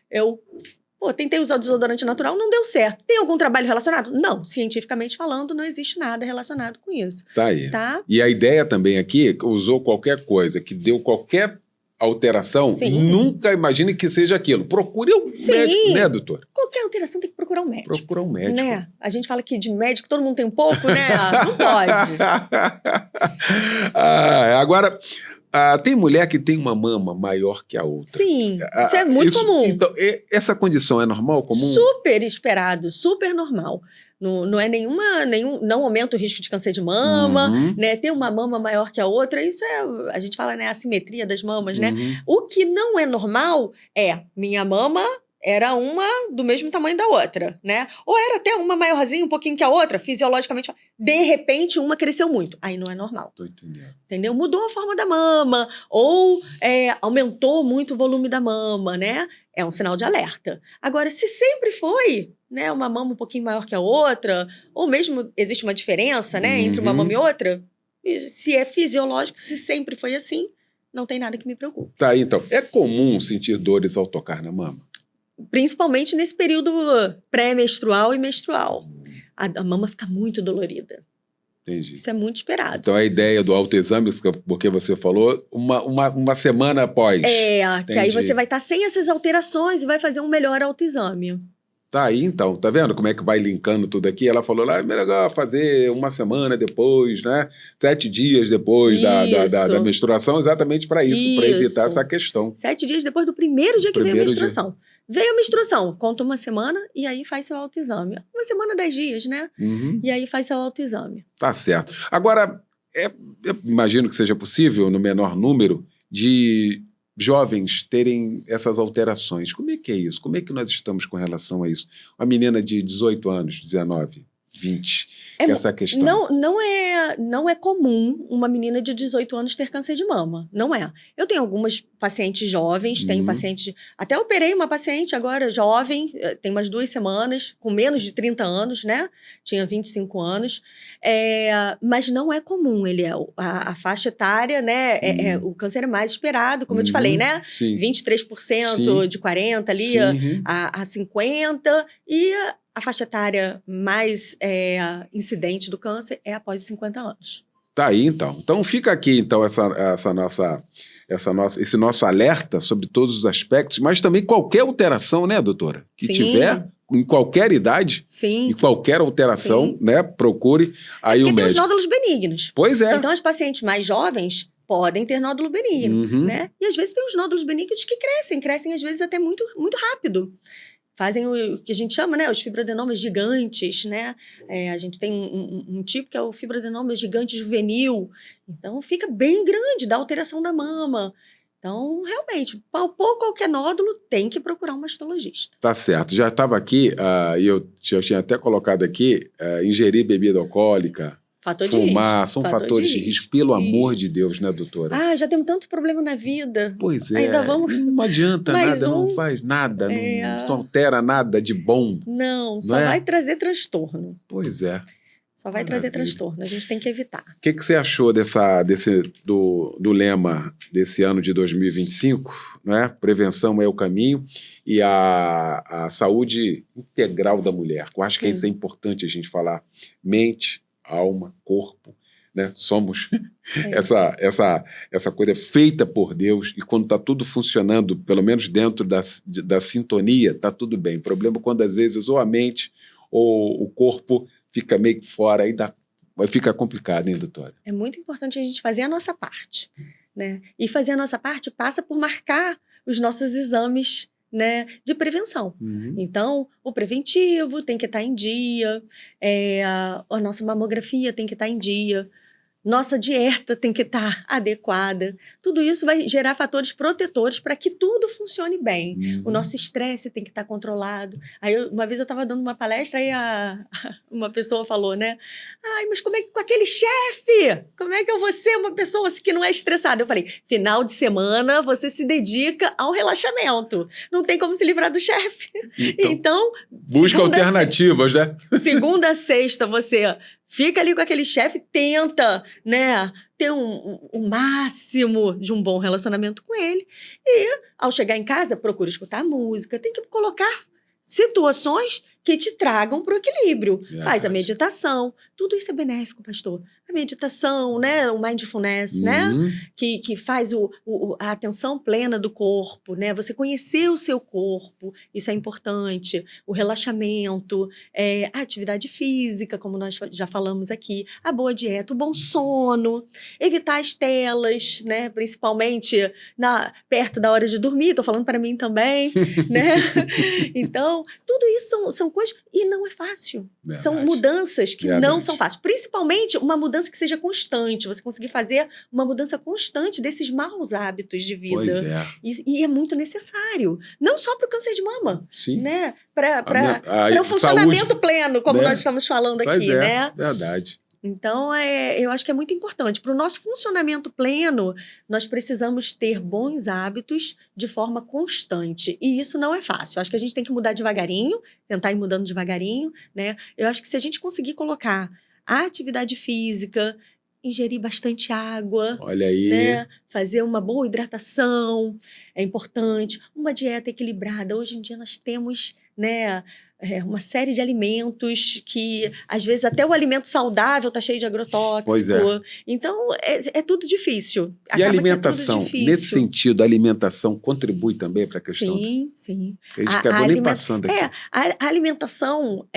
eu tentei usar o desodorante natural, não deu certo. Tem algum trabalho relacionado? Não, cientificamente falando, não existe nada relacionado com isso. Tá aí. Tá? E a ideia também aqui, usou qualquer coisa, que deu qualquer alteração, nunca imagine que seja aquilo. Procure um médico, né, doutor? Qualquer alteração tem que procurar um médico. Procurar um médico. Né? A gente fala que de médico todo mundo tem um pouco, né? Não pode. Agora... tem mulher que tem uma mama maior que a outra. Sim, isso é muito comum. Então, essa condição é normal, comum? Super esperado, super normal. Não é não aumenta o risco de câncer de mama, né? Ter uma mama maior que a outra, isso a gente fala, né, a assimetria das mamas, né? O que não é normal minha mama era uma do mesmo tamanho da outra, né? Ou era até uma maiorzinha, um pouquinho que a outra, fisiologicamente. De repente, uma cresceu muito. Aí não é normal. Tô entendendo. Entendeu? Mudou a forma da mama, ou aumentou muito o volume da mama, né? É um sinal de alerta. Agora, se sempre foi, né, uma mama um pouquinho maior que a outra, ou mesmo existe uma diferença, né, entre uma mama e outra, se é fisiológico, se sempre foi assim, não tem nada que me preocupe. Tá, então. É comum sentir dores ao tocar na mama? Principalmente nesse período pré-menstrual e menstrual. A mama fica muito dolorida. Entendi. Isso é muito esperado. Então a ideia do autoexame, porque você falou, uma semana após. Que aí você vai estar sem essas alterações e vai fazer um melhor autoexame. Tá aí, então. Tá vendo como é que vai linkando tudo aqui? Ela falou lá, é melhor fazer uma semana depois, né? 7 dias depois da menstruação, exatamente para isso, para evitar essa questão. 7 dias depois do primeiro dia que veio a menstruação. Veio a menstruação, conta uma semana e aí faz seu autoexame. Uma semana, 10 dias, né? E aí faz seu autoexame. Tá certo. Agora, eu imagino que seja possível, no menor número, de jovens terem essas alterações. Como é que é isso? Como é que nós estamos com relação a isso? Uma menina de 18 anos, 19, 20, que é essa questão. Não é comum uma menina de 18 anos ter câncer de mama. Não é. Eu tenho algumas pacientes jovens, tenho pacientes... Até operei uma paciente agora jovem, tem umas 2 semanas, com menos de 30 anos, né? Tinha 25 anos. Mas não é comum. A faixa etária, né? O câncer é mais esperado, como eu te falei, né? Sim. 23% Sim. de 40 ali, Sim. a 50. E a faixa etária mais incidente do câncer é após os 50 anos. Tá aí, então. Então fica aqui, então, esse nosso alerta sobre todos os aspectos, mas também qualquer alteração, né, doutora? Que tiver, em qualquer idade, em qualquer alteração, né, procure aí o médico. Porque tem os nódulos benignos. Pois é. Então, as pacientes mais jovens podem ter nódulo benigno, né? E às vezes tem os nódulos benignos que crescem às vezes até muito, muito rápido. Fazem o que a gente chama, né, os fibroadenomas gigantes, né? A gente tem um tipo que é o fibroadenoma gigante juvenil. Então, fica bem grande, dá alteração da mama. Então, realmente, palpou qualquer nódulo, tem que procurar um mastologista. Tá certo. Já estava aqui, e eu tinha até colocado aqui, ingerir bebida alcoólica, fumar, são fatores de risco. Pelo amor de Deus, né, doutora? Já temos tanto problema na vida. Pois é. Ainda vamos... Não adianta nada, não faz nada, não altera nada de bom. Não, só vai trazer transtorno. Pois é. Só vai trazer transtorno, a gente tem que evitar. O que você achou do lema desse ano de 2025, né? Prevenção é o caminho, e a saúde integral da mulher? Eu acho que isso é importante a gente falar. Mente, alma, corpo, né? Somos essa coisa feita por Deus, e quando está tudo funcionando, pelo menos dentro da sintonia, está tudo bem. O problema é quando às vezes ou a mente ou o corpo fica meio que fora, aí fica complicado, hein, doutora? É muito importante a gente fazer a nossa parte, né? E fazer a nossa parte passa por marcar os nossos exames, né, de prevenção. Então, o preventivo tem que estar em dia, a nossa mamografia tem que estar em dia, nossa dieta tem que estar adequada. Tudo isso vai gerar fatores protetores para que tudo funcione bem. O nosso estresse tem que estar controlado. Aí, uma vez eu estava dando uma palestra, aí uma pessoa falou, né? Mas como é que com aquele chefe? Como é que eu vou ser uma pessoa que não é estressada? Eu falei, final de semana você se dedica ao relaxamento. Não tem como se livrar do chefe. Então busca alternativas, né? Segunda a sexta você... Fica ali com aquele chefe, tenta, né, ter um máximo de um bom relacionamento com ele. E, ao chegar em casa, procura escutar música. Tem que colocar situações que te tragam para o equilíbrio. Faz a meditação. Tudo isso é benéfico, pastor. A meditação, né, o mindfulness, né, que faz a atenção plena do corpo, né, você conhecer o seu corpo, isso é importante. O relaxamento, a atividade física, como nós já falamos aqui, a boa dieta, o bom sono, evitar as telas, né, principalmente perto da hora de dormir, estou falando para mim também, né? Então, tudo isso são coisas, e não é fácil. Verdade. São mudanças que não são fáceis. Principalmente uma mudança que seja constante. Você conseguir fazer uma mudança constante desses maus hábitos de vida. Pois é. E é muito necessário. Não só para o câncer de mama. Sim. Né? Para o funcionamento saúde, pleno, como nós estamos falando aqui. Né? Verdade. Então, eu acho que é muito importante. Para o nosso funcionamento pleno, nós precisamos ter bons hábitos de forma constante. E isso não é fácil. Eu acho que a gente tem que mudar devagarinho, tentar ir mudando devagarinho, né? Eu acho que se a gente conseguir colocar a atividade física, ingerir bastante água, olha aí, né? Fazer uma boa hidratação é importante. Uma dieta equilibrada. Hoje em dia nós temos, né, uma série de alimentos que, às vezes, até o alimento saudável está cheio de agrotóxico. Pois é. Então, é tudo difícil. E a alimentação, nesse sentido, a alimentação contribui também para a questão? Sim. A gente acabou nem passando aqui. A alimentação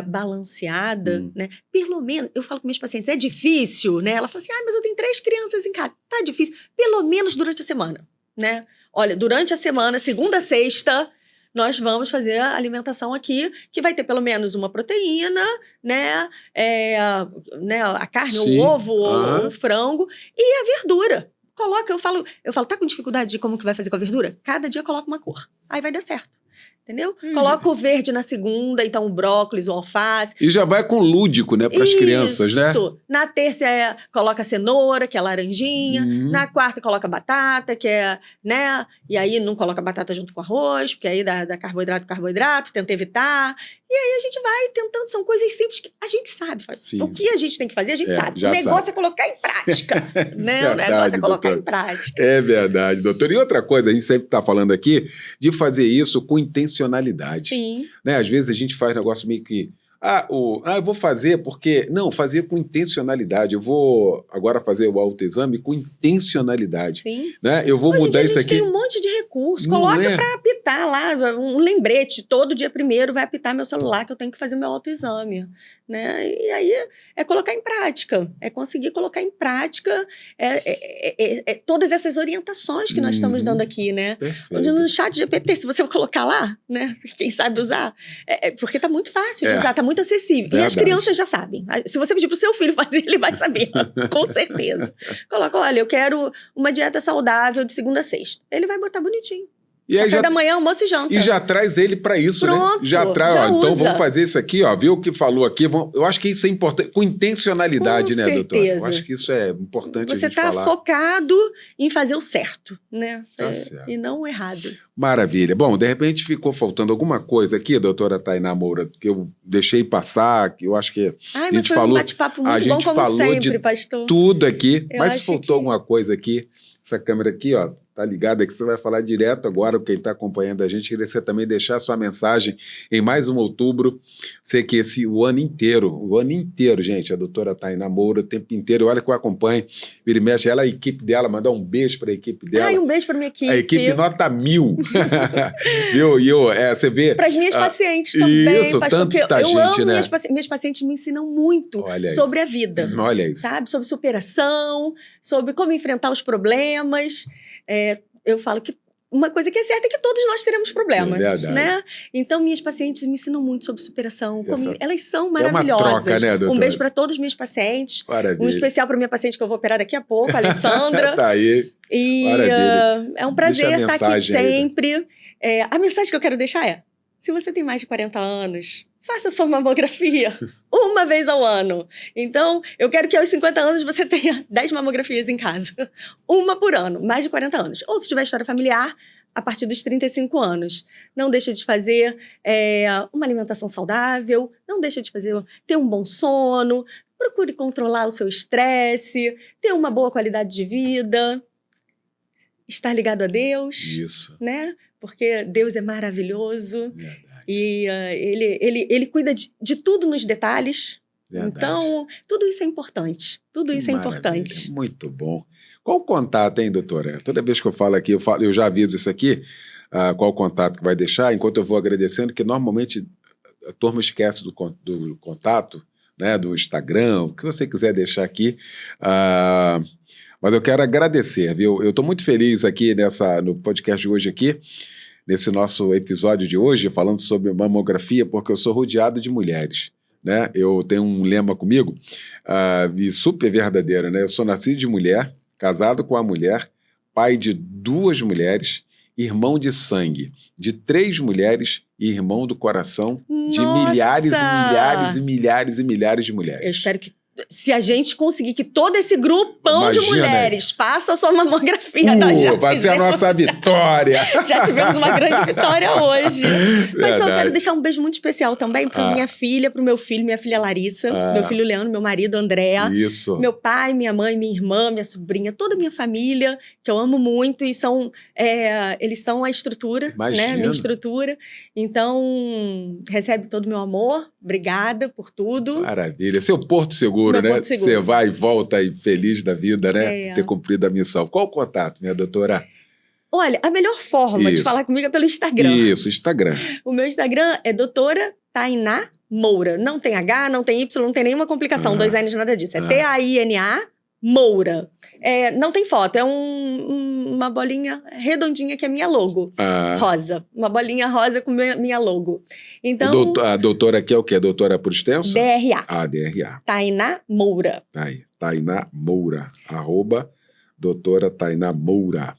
balanceada, né? Pelo menos, eu falo com meus pacientes, é difícil, né? Ela fala assim, mas eu tenho 3 crianças em casa. Tá difícil. Pelo menos durante a semana, né? Olha, durante a semana, segunda a sexta, nós vamos fazer a alimentação aqui, que vai ter pelo menos uma proteína, né? A carne, ou o ovo, ou o frango, e a verdura. Coloca, eu falo, tá com dificuldade de como que vai fazer com a verdura? Cada dia coloca uma cor. Aí vai dar certo. Entendeu? Coloca o verde na segunda, então o brócolis, o alface. E já vai com lúdico, né? Para as crianças, né? Isso. Na terça coloca a cenoura, que é a laranjinha. Na quarta coloca batata, que é, né? E aí não coloca batata junto com arroz, porque aí dá carboidrato, tenta evitar. E aí a gente vai tentando, são coisas simples que a gente sabe. Sim. O que a gente tem que fazer, a gente sabe. O negócio é colocar em prática, né? Verdade, o negócio é colocar doutor. em prática. É verdade, doutor. E outra coisa, a gente sempre está falando aqui de fazer isso com intencionalidade. Sim. Né? Às vezes a gente faz negócio meio que... eu vou fazer porque... Não, fazer com intencionalidade. Eu vou agora fazer o autoexame com intencionalidade. Sim. Né? Eu vou mudar isso aqui. A gente tem um monte de recurso. Não Coloca é? para apitar lá, um lembrete. Todo dia primeiro vai apitar meu celular que eu tenho que fazer meu autoexame. Né? E aí é colocar em prática. É conseguir colocar em prática todas essas orientações que nós estamos dando aqui, né? Perfeito. No chat GPT, se você colocar lá, né? Quem sabe usar, porque tá muito fácil de usar, tá muito acessível. Verdade. E as crianças já sabem. Se você pedir pro seu filho fazer, ele vai saber, com certeza. Coloca, olha, eu quero uma dieta saudável de segunda a sexta. Ele vai botar bonitinho. E aí Café da manhã, almoço e janta. E já traz ele para isso, Pronto, né? Já traz, já então usa. vamos fazer isso aqui, ó. Viu o que falou aqui? Eu acho que isso é importante, com intencionalidade, Com né, doutor? certeza. Eu acho que isso é importante a Você gente está falar. focado em fazer o certo, né? Tá certo. E não o errado. Maravilha. Bom, de repente ficou faltando alguma coisa aqui, doutora Tainá Moura, que eu deixei passar, que eu acho que Ai, a mas gente foi falou, um bate-papo a muito bom, gente como falou sempre, de pastor. tudo aqui, Eu mas se acho faltou que- alguma coisa aqui, essa câmera aqui, ó, tá ligada aqui, você vai falar direto agora, quem está acompanhando a gente, queria você também deixar sua mensagem em mais um outubro, sei que o ano inteiro, gente, a doutora Tainá Moura, o tempo inteiro, olha que eu acompanho, vira e mexe, ela, a equipe dela, mandar um beijo para a equipe dela. Ai, um beijo para minha equipe. A equipe nota 1000. Viu? E você vê... Para as minhas pacientes também, isso, pastor, porque tanta eu gente, amo né? minhas pacientes me ensinam muito Olha sobre isso. a vida. Olha isso. Sabe? Sobre superação, sobre como enfrentar os problemas. Eu falo que uma coisa que é certa é que todos nós teremos problemas, É verdade. né? Então, minhas pacientes me ensinam muito sobre superação. Essa- Elas são É uma maravilhosas. troca, né, doutora? Um beijo para todas as minhas pacientes. Maravilha. Um especial para minha paciente que eu vou operar daqui a pouco, a Alessandra. Tá aí. E Maravilha. é um prazer Deixa a estar aqui mensagem aí, né? sempre. A mensagem que eu quero deixar é: se você tem mais de 40 anos, faça sua mamografia uma vez ao ano. Então, eu quero que aos 50 anos você tenha 10 mamografias em casa. Uma por ano, mais de 40 anos. Ou se tiver história familiar, a partir dos 35 anos. Não deixa de fazer uma alimentação saudável, não deixa de ter um bom sono, procure controlar o seu estresse, ter uma boa qualidade de vida, estar ligado a Deus, Isso. né? Porque Deus é maravilhoso. Verdade. E ele cuida de tudo nos detalhes. Verdade. Então, tudo isso é importante. Tudo isso é Maravilha. importante. Muito bom. Qual o contato, hein, doutora? Toda vez que eu falo aqui, eu já aviso isso aqui, qual o contato que vai deixar, enquanto eu vou agradecendo, que normalmente a turma esquece do contato, né, do Instagram, o que você quiser deixar aqui. Mas eu quero agradecer, viu? Eu estou muito feliz aqui no podcast de hoje aqui, nesse nosso episódio de hoje, falando sobre mamografia, porque eu sou rodeado de mulheres, né? Eu tenho um lema comigo, e super verdadeiro, né? Eu sou nascido de mulher, casado com a mulher, pai de 2 mulheres, irmão de sangue, de 3 mulheres e irmão do coração de Nossa! milhares e milhares e milhares e milhares de mulheres. Eu espero que, se a gente conseguir que todo esse grupão de Imagina, mulheres faça a sua mamografia, nós já vai ser a fizemos, nossa vitória! Já tivemos uma grande vitória hoje. Mas não, eu Verdade. quero deixar um beijo muito especial também para minha filha, para o meu filho, minha filha Larissa, meu filho Leandro, meu marido André, Isso. meu pai, minha mãe, minha irmã, minha sobrinha, toda a minha família, que eu amo muito, e eles são a estrutura, Imagino. né? Minha estrutura. Então, recebe todo o meu amor. Obrigada por tudo. Maravilha. Seu Porto Seguro, Meu né? Porto Seguro. Você vai e volta aí feliz da vida, né? Ter cumprido a missão. Qual o contato, minha doutora? Olha, a melhor forma de Isso. falar comigo é pelo Instagram. Isso, Instagram. O meu Instagram é doutora Tainá Moura. Não tem H, não tem Y, não tem nenhuma complicação. 2 N's, nada disso. É Taina Moura. Não tem foto, é uma bolinha redondinha que é minha logo. Rosa. Uma bolinha rosa com minha logo. Então, A doutora aqui é o quê? A doutora por extenso? DRA. DRA. Tainá Moura. Tá aí. Tainá Moura. @ doutora Tainá Moura.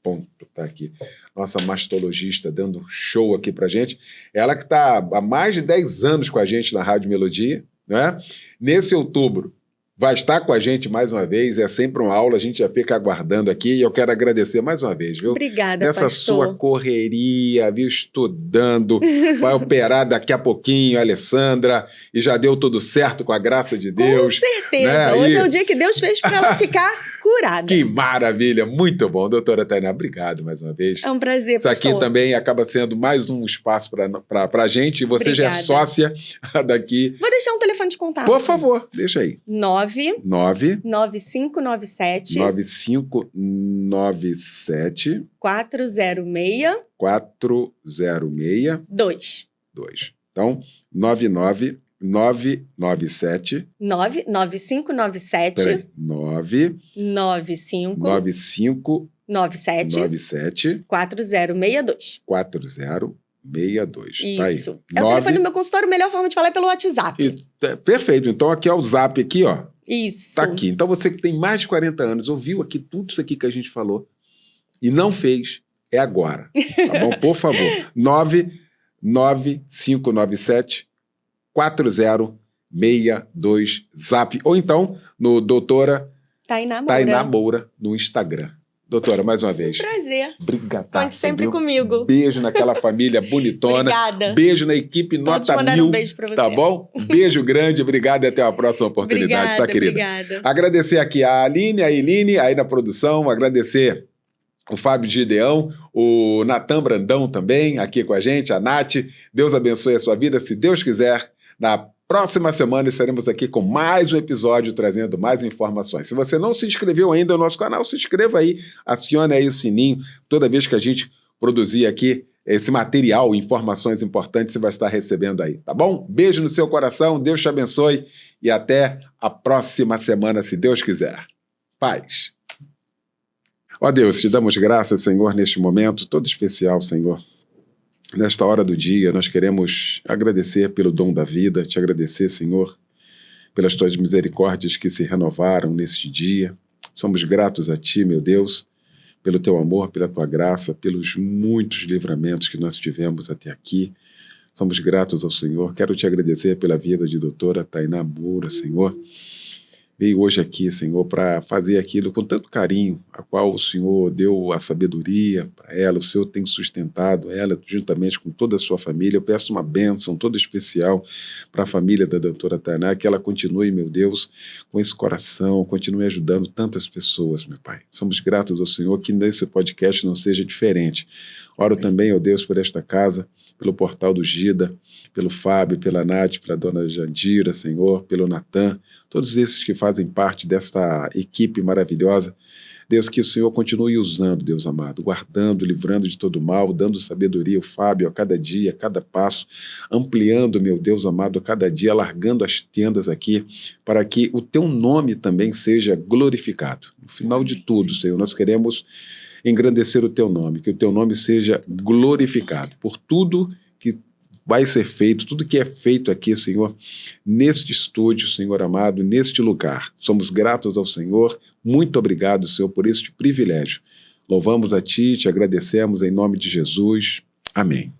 ponto, tá aqui. Nossa mastologista dando um show aqui pra gente. Ela que está há mais de 10 anos com a gente na Rádio Melodia, né? Nesse outubro, vai estar com a gente mais uma vez, é sempre uma aula, a gente já fica aguardando aqui, e eu quero agradecer mais uma vez, viu? Obrigada, nessa pastor. Sua correria, viu? Estudando, vai operar daqui a pouquinho, Alessandra, e já deu tudo certo com a graça de Deus. Com certeza, né? Hoje é o dia que Deus fez para ela ficar curada. Que maravilha, muito bom. Doutora Tainá, obrigado mais uma vez. É um prazer, Isso pastor. aqui também acaba sendo mais um espaço para a gente. Você Obrigada. já é sócia daqui. Vou deixar um telefone de contato. Por favor, deixa aí. 99597 9597 406 406 2. 2. Então, 997 9597 peraí, 95 95 97 97 4062. 4062. Tá aí. Isso. É o telefone do meu consultório, a melhor forma de falar é pelo WhatsApp. Perfeito. Então, aqui é o zap aqui, ó. Isso. Tá aqui. Então, você que tem mais de 40 anos, ouviu aqui tudo isso aqui que a gente falou e não fez, é agora. Tá bom? Por favor. 99597 4062 zap. Ou então, no doutora Tainá Moura no Instagram. Doutora, mais uma vez. Prazer. Obrigado. Conte sempre comigo. Beijo naquela família bonitona. Obrigada. Beijo na equipe Nota 1000. Um beijo pra você. Tá bom? Beijo grande, obrigado e até a próxima oportunidade, tá, querida? Obrigada. Agradecer aqui a Aline, a Eline, aí na produção, agradecer o Fábio Gideão, o Natan Brandão também, aqui com a gente, a Nath. Deus abençoe a sua vida, se Deus quiser. Na próxima semana estaremos aqui com mais um episódio, trazendo mais informações. Se você não se inscreveu ainda no nosso canal, se inscreva aí, acione aí o sininho. Toda vez que a gente produzir aqui esse material, informações importantes, você vai estar recebendo aí, tá bom? Beijo no seu coração, Deus te abençoe e até a próxima semana, se Deus quiser. Paz. Ó Deus, te damos graças, Senhor, neste momento todo especial, Senhor. Nesta hora do dia, nós queremos agradecer pelo dom da vida, te agradecer, Senhor, pelas tuas misericórdias que se renovaram neste dia. Somos gratos a ti, meu Deus, pelo teu amor, pela tua graça, pelos muitos livramentos que nós tivemos até aqui. Somos gratos ao Senhor. Quero te agradecer pela vida de doutora Tainá Moura, Senhor. Veio hoje aqui, Senhor, para fazer aquilo com tanto carinho, a qual o Senhor deu a sabedoria para ela, o Senhor tem sustentado ela, juntamente com toda a sua família. Eu peço uma bênção toda especial para a família da doutora Tainá, que ela continue, meu Deus, com esse coração, continue ajudando tantas pessoas, meu Pai. Somos gratos ao Senhor, que nesse podcast não seja diferente. Oro também, ó Deus, por esta casa, pelo portal do Gida, pelo Fábio, pela Nath, pela dona Jandira, Senhor, pelo Natan, todos esses que fazem parte desta equipe maravilhosa. Deus, que o Senhor continue usando, Deus amado, guardando, livrando de todo mal, dando sabedoria ao Fábio a cada dia, a cada passo, ampliando, meu Deus amado, a cada dia, alargando as tendas aqui, para que o teu nome também seja glorificado. No final de tudo, Senhor, nós queremos engrandecer o teu nome, que o teu nome seja glorificado por tudo que vai ser feito, tudo que é feito aqui, Senhor, neste estúdio, Senhor amado, neste lugar. Somos gratos ao Senhor, muito obrigado, Senhor, por este privilégio. Louvamos a Ti, te agradecemos em nome de Jesus. Amém.